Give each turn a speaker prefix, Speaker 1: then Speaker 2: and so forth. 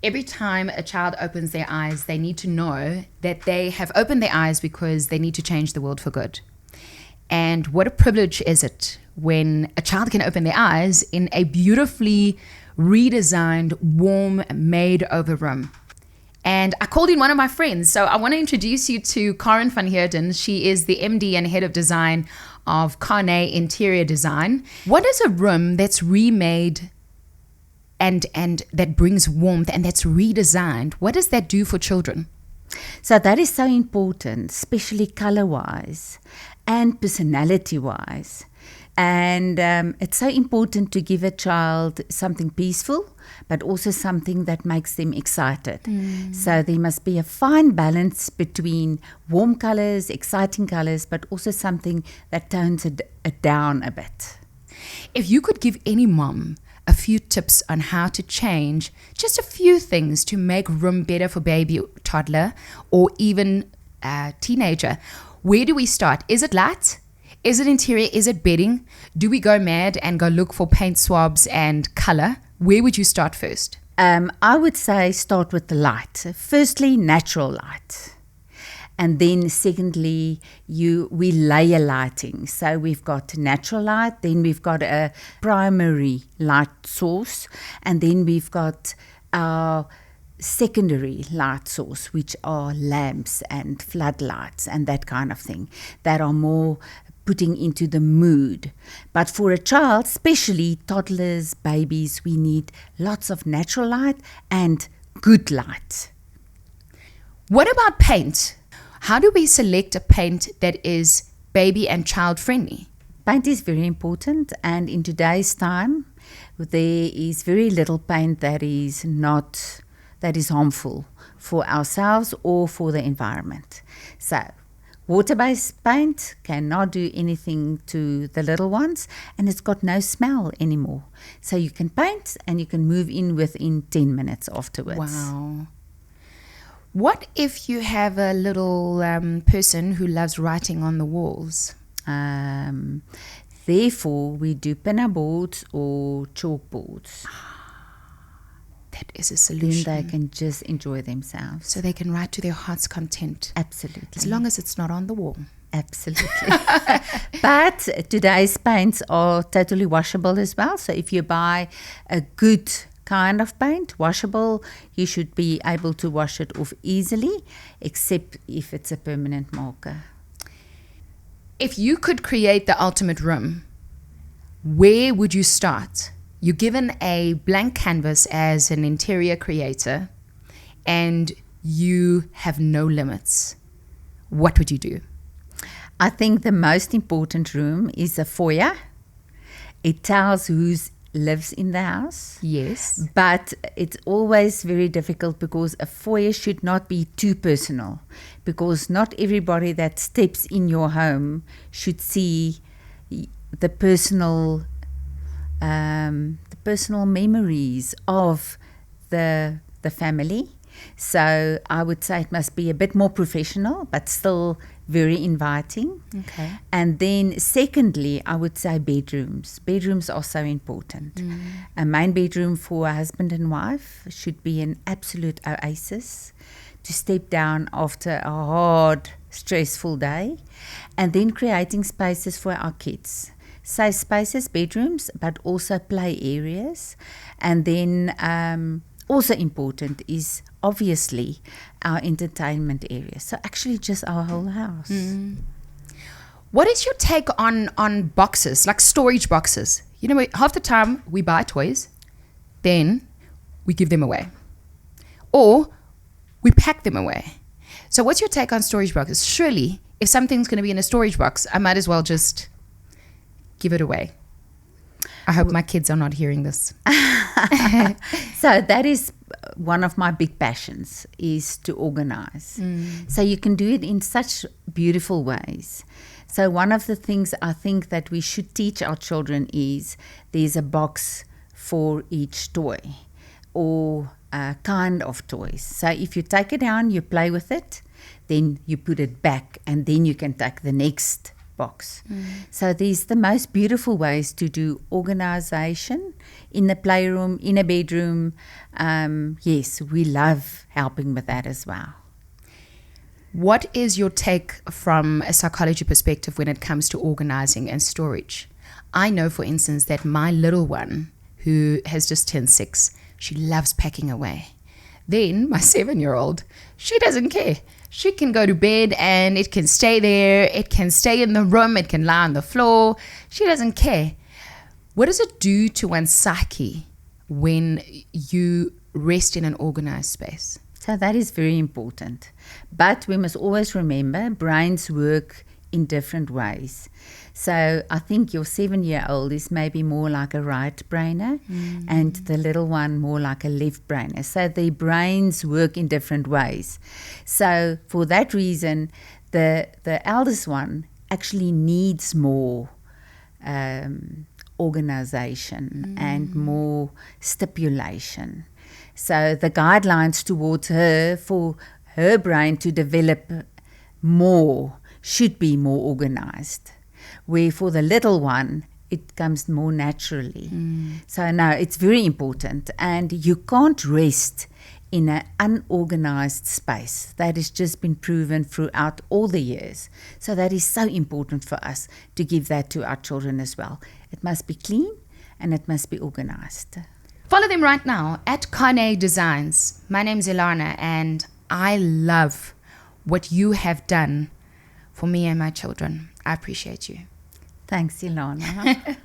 Speaker 1: Every time a child opens their eyes, they need to know that they have opened their eyes because they need to change the world for good. And what a privilege is it when a child can open their eyes in a beautifully redesigned, warm, made-over room. And I called in one of my friends. So I want to introduce you to Carin van Heerden. She is the MD and head of design of Carné Interior Design. What is a room that's remade and that brings warmth and that's redesigned? What does that do for children?
Speaker 2: So that is so important, especially color-wise and personality-wise. And it's so important to give a child something peaceful, but also something that makes them excited. So there must be a fine balance between warm colors, exciting colors, but also something that tones it down a bit.
Speaker 1: If you could give any mom a few tips on how to change just a few things to make room better for baby, toddler, or even a teenager, where do we start? Is it light? Is it interior? Is it bedding? Do we go mad and go look for paint swabs and color? Where would you start first?
Speaker 2: I would say start with the light. Firstly, natural light. And then secondly, we layer lighting. So we've got natural light, then we've got a primary light source, and then we've got our secondary light source, which are lamps and floodlights and that kind of thing, that are more putting into the mood. But for a child, especially toddlers, babies, we need lots of natural light and good light.
Speaker 1: What about paint? How do we select a paint that is baby and child friendly?
Speaker 2: Paint is very important, and in today's time, there is very little paint that is harmful for ourselves or for the environment. So water-based paint cannot do anything to the little ones, and it's got no smell anymore. So you can paint and you can move in within 10 minutes afterwards.
Speaker 1: Wow. What if you have a little person who loves writing on the walls?
Speaker 2: Therefore, we do pinner boards or chalkboards.
Speaker 1: That is a solution.
Speaker 2: Then they can just enjoy themselves.
Speaker 1: So they can write to their heart's content.
Speaker 2: Absolutely.
Speaker 1: As long as it's not on the wall.
Speaker 2: Absolutely. But today's paints are totally washable as well. So if you buy a good kind of paint, washable, you should be able to wash it off easily, except if it's a permanent marker.
Speaker 1: If you could create the ultimate room, where would you start? You're given a blank canvas as an interior creator and you have no limits. What would you do?
Speaker 2: I think the most important room is a foyer. It tells who lives in the house.
Speaker 1: Yes.
Speaker 2: But it's always very difficult because a foyer should not be too personal, because not everybody that steps in your home should see the personal memories of the family. So I would say it must be a bit more professional, but still very inviting.
Speaker 1: Okay.
Speaker 2: And then secondly, I would say bedrooms. Bedrooms are so important. A main bedroom for a husband and wife should be an absolute oasis to step down after a hard, stressful day. And then creating spaces for our kids. Safe spaces, bedrooms, but also play areas. And then also important is obviously our entertainment area. So actually just our whole house.
Speaker 1: What is your take on boxes, like storage boxes? You know, half the time we buy toys, then we give them away. Or we pack them away. So what's your take on storage boxes? Surely, if something's going to be in a storage box, I might as well just give it away. I hope my kids are not hearing this.
Speaker 2: So that is one of my big passions, is to organize. So you can do it in such beautiful ways. So one of the things I think that we should teach our children is there's a box for each toy or kind of toys. So if you take it down, you play with it, then you put it back, and then you can take the next box. So these the most beautiful ways to do organization in the playroom, in a bedroom. Yes, we love helping with that as well.
Speaker 1: What is your take from a psychology perspective when it comes to organizing and storage? I know, for instance, that my little one, who has just turned 6, she loves packing away. Then my 7-year-old, she doesn't care. She can go to bed and it can stay there. It can stay in the room. It can lie on the floor. She doesn't care. What does it do to one's psyche when you rest in an organized space?
Speaker 2: So that is very important. But we must always remember brains work in different ways. So I think your 7-year-old is maybe more like a right brainer and the little one more like a left brainer. So their brains work in different ways. So for that reason, the eldest one actually needs more organization and more stipulation. So the guidelines towards her for her brain to develop more should be more organized. Where for the little one, it comes more naturally. So no, it's very important. And you can't rest in an unorganized space. That has just been proven throughout all the years. So that is so important for us to give that to our children as well. It must be clean and it must be organized.
Speaker 1: Follow them right now at Carné Designs. My name's Ilana, and I love what you have done for me and my children. I appreciate you.
Speaker 2: Thanks, Ilana.